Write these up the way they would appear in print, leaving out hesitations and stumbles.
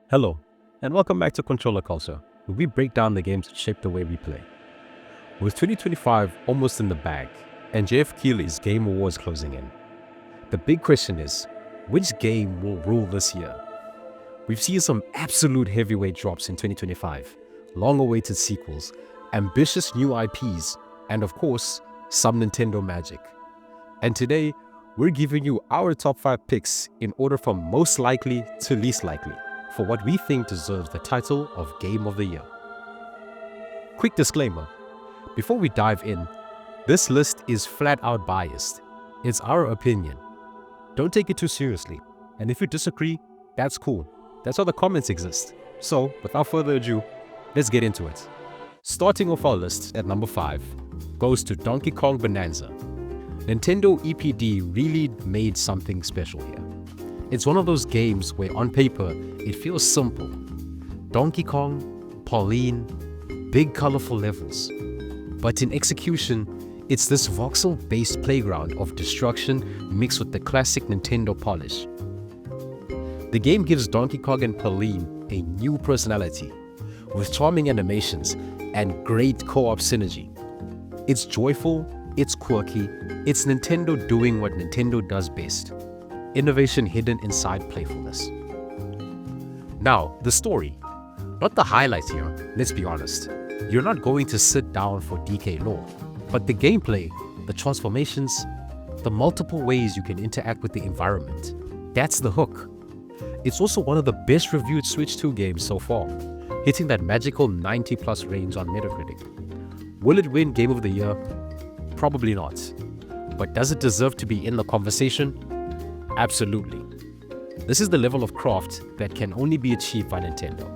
Hello, and welcome back to Controller Culture, where we break down the games that shape the way we play. With 2025 almost in the bag, and Jeff Keighley's Game Awards closing in, the big question is, which game will rule this year? We've seen some absolute heavyweight drops in 2025, long-awaited sequels, ambitious new IPs, and of course, some Nintendo magic. And today, we're giving you our top 5 picks in order from most likely to least likely for what we think deserves the title of Game of the Year. Quick disclaimer, before we dive in, this list is flat out biased. It's our opinion. Don't take it too seriously, and if you disagree, that's cool. That's how the comments exist. So, without further ado, let's get into it. Starting off our list at number 5 goes to Donkey Kong Bananza. Nintendo EPD really made something special here. It's one of those games where on paper, it feels simple. Donkey Kong, Pauline, big colorful levels. But in execution, it's this voxel-based playground of destruction mixed with the classic Nintendo polish. The game gives Donkey Kong and Pauline a new personality, with charming animations and great co-op synergy. It's joyful, it's quirky, it's Nintendo doing what Nintendo does best. Innovation hidden inside playfulness. Now, the story. Not the highlight here, let's be honest. You're not going to sit down for DK lore, but the gameplay, the transformations, the multiple ways you can interact with the environment, that's the hook. It's also one of the best reviewed Switch 2 games so far, hitting that magical 90+ range on Metacritic. Will it win Game of the Year? Probably not. But does it deserve to be in the conversation? Absolutely. This is the level of craft that can only be achieved by Nintendo.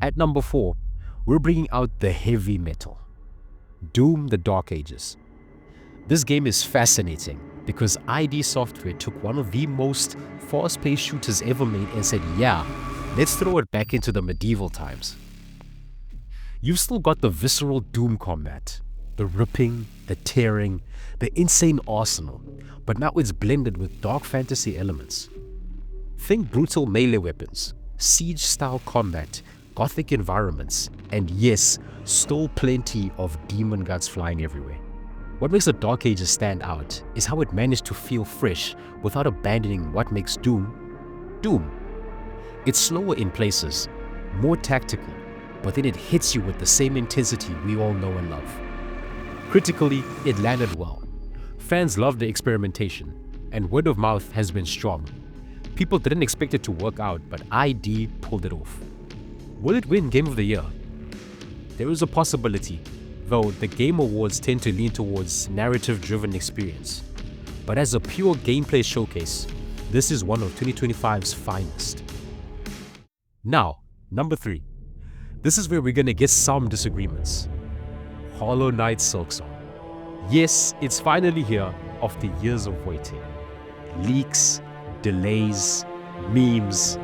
At number 4, we're bringing out the heavy metal. Doom: The Dark Ages. This game is fascinating because ID Software took one of the most fast-paced shooters ever made and said, yeah, let's throw it back into the medieval times. You've still got the visceral Doom combat, the ripping, the tearing, the insane arsenal, but now it's blended with dark fantasy elements. Think brutal melee weapons, siege-style combat, gothic environments, and yes, still plenty of demon guts flying everywhere. What makes the Dark Ages stand out is how it managed to feel fresh without abandoning what makes Doom, Doom. It's slower in places, more tactical, but then it hits you with the same intensity we all know and love. Critically, it landed well. Fans loved the experimentation, and word of mouth has been strong. People didn't expect it to work out, but ID pulled it off. Will it win Game of the Year? There is a possibility, though the Game Awards tend to lean towards narrative-driven experience. But as a pure gameplay showcase, this is one of 2025's finest. Now, number 3. This is where we're gonna get some disagreements. Hollow Knight Silksong. Yes, it's finally here after years of waiting. Leaks, delays, memes.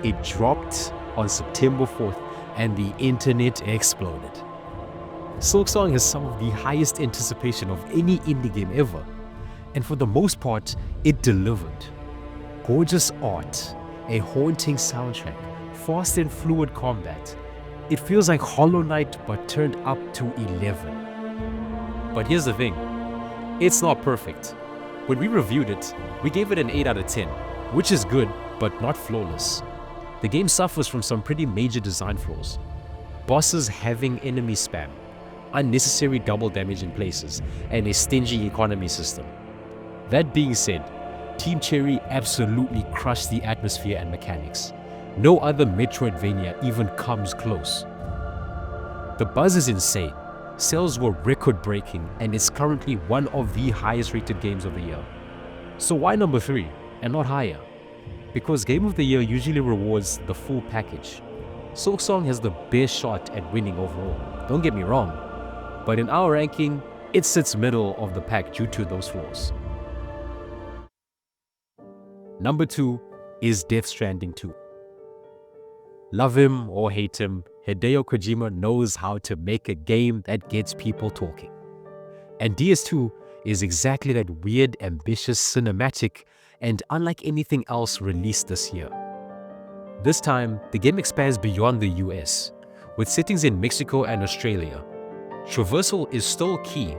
It dropped on September 4th and the internet exploded. Silksong has some of the highest anticipation of any indie game ever, and for the most part, it delivered. Gorgeous art, a haunting soundtrack, fast and fluid combat. It feels like Hollow Knight but turned up to 11. But here's the thing, it's not perfect. When we reviewed it, we gave it an 8 out of 10, which is good, but not flawless. The game suffers from some pretty major design flaws. Bosses having enemy spam, unnecessary double damage in places, and a stingy economy system. That being said, Team Cherry absolutely crushed the atmosphere and mechanics. No other Metroidvania even comes close. The buzz is insane. Sales were record-breaking, and it's currently one of the highest-rated games of the year. So why number 3 and not higher? Because Game of the Year usually rewards the full package. Silksong has the best shot at winning overall, don't get me wrong, but in our ranking, it sits middle of the pack due to those flaws. Number 2 is Death Stranding 2. Love him or hate him, Hideo Kojima knows how to make a game that gets people talking. And DS2 is exactly that weird, ambitious, cinematic, and unlike anything else released this year. This time, the game expands beyond the US, with settings in Mexico and Australia. Traversal is still key,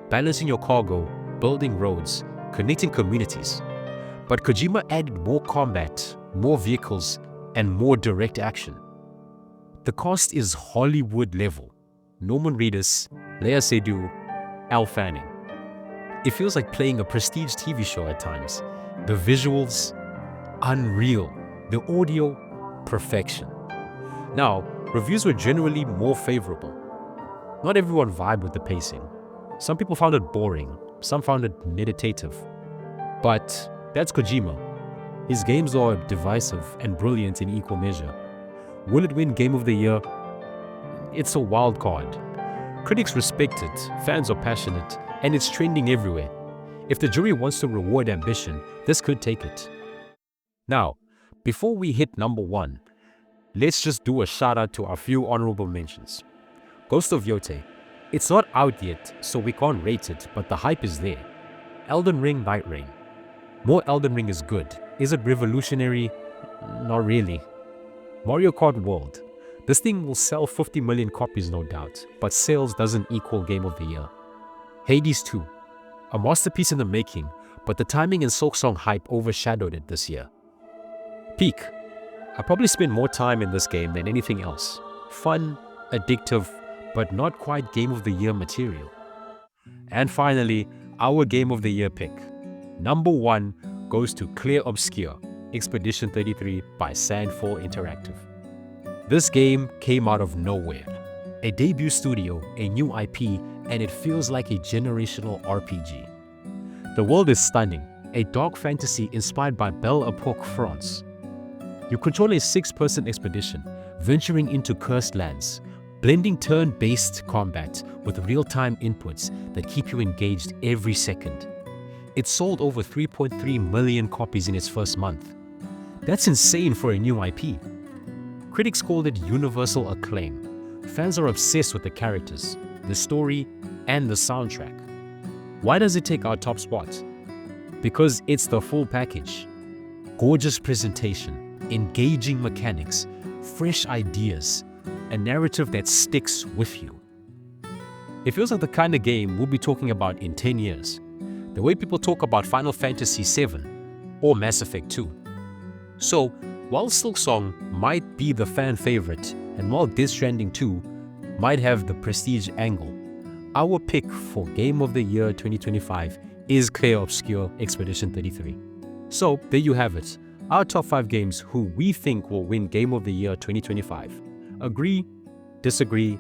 balancing your cargo, building roads, connecting communities. But Kojima added more combat, more vehicles, and more direct action. The cast is Hollywood level. Norman Reedus, Lea Seydoux, Al Fanning. It feels like playing a prestige TV show at times. The visuals, unreal. The audio, perfection. Now, reviews were generally more favorable. Not everyone vibed with the pacing. Some people found it boring, some found it meditative. But that's Kojima. His games are divisive and brilliant in equal measure. Will it win Game of the Year? It's a wild card. Critics respect it, fans are passionate, and it's trending everywhere. If the jury wants to reward ambition, this could take it. Now, before we hit number 1, let's just do a shout out to our few honorable mentions. Ghost of Yotei. It's not out yet, so we can't rate it, but the hype is there. Elden Ring Night Rain. More Elden Ring is good. Is it revolutionary? Not really. Mario Kart World. This thing will sell 50 million copies no doubt, but sales doesn't equal Game of the Year. Hades 2. A masterpiece in the making, but the timing and Silksong hype overshadowed it this year. Peak. I probably spent more time in this game than anything else. Fun, addictive, but not quite Game of the Year material. And finally, our Game of the Year pick. Number 1 goes to Clair Obscur, Expedition 33 by Sandfall Interactive. This game came out of nowhere. A debut studio, a new IP, and it feels like a generational RPG. The world is stunning, a dark fantasy inspired by Belle Epoque France. You control a 6-person expedition, venturing into cursed lands, blending turn-based combat with real-time inputs that keep you engaged every second. It sold over 3.3 million copies in its first month. That's insane for a new IP. Critics called it universal acclaim. Fans are obsessed with the characters, the story, and the soundtrack. Why does it take our top spot? Because it's the full package. Gorgeous presentation, engaging mechanics, fresh ideas, a narrative that sticks with you. It feels like the kind of game we'll be talking about in 10 years. The way people talk about Final Fantasy VII or Mass Effect 2. So, while Silksong might be the fan favorite, and while Death Stranding 2 might have the prestige angle, our pick for Game of the Year 2025 is Clair Obscur Expedition 33. So, there you have it. Our top 5 games who we think will win Game of the Year 2025. Agree? Disagree?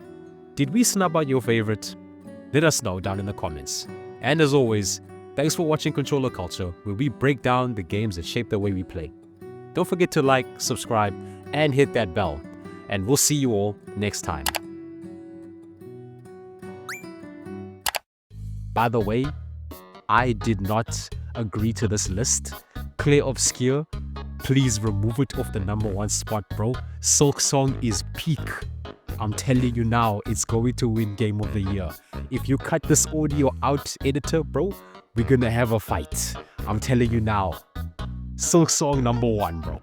Did we snub out your favorite? Let us know down in the comments. And as always, thanks for watching Controller Culture, where we break down the games that shape the way we play. Don't forget to like, subscribe, and hit that bell. And we'll see you all next time. By the way, I did not agree to this list. Clair Obscur, please remove it off the number 1 spot, bro. Silksong is peak. I'm telling you now, it's going to win Game of the Year. If you cut this audio out, editor, bro, we're gonna have a fight. I'm telling you now. Silksong number 1, bro.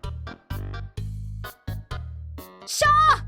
Shaw!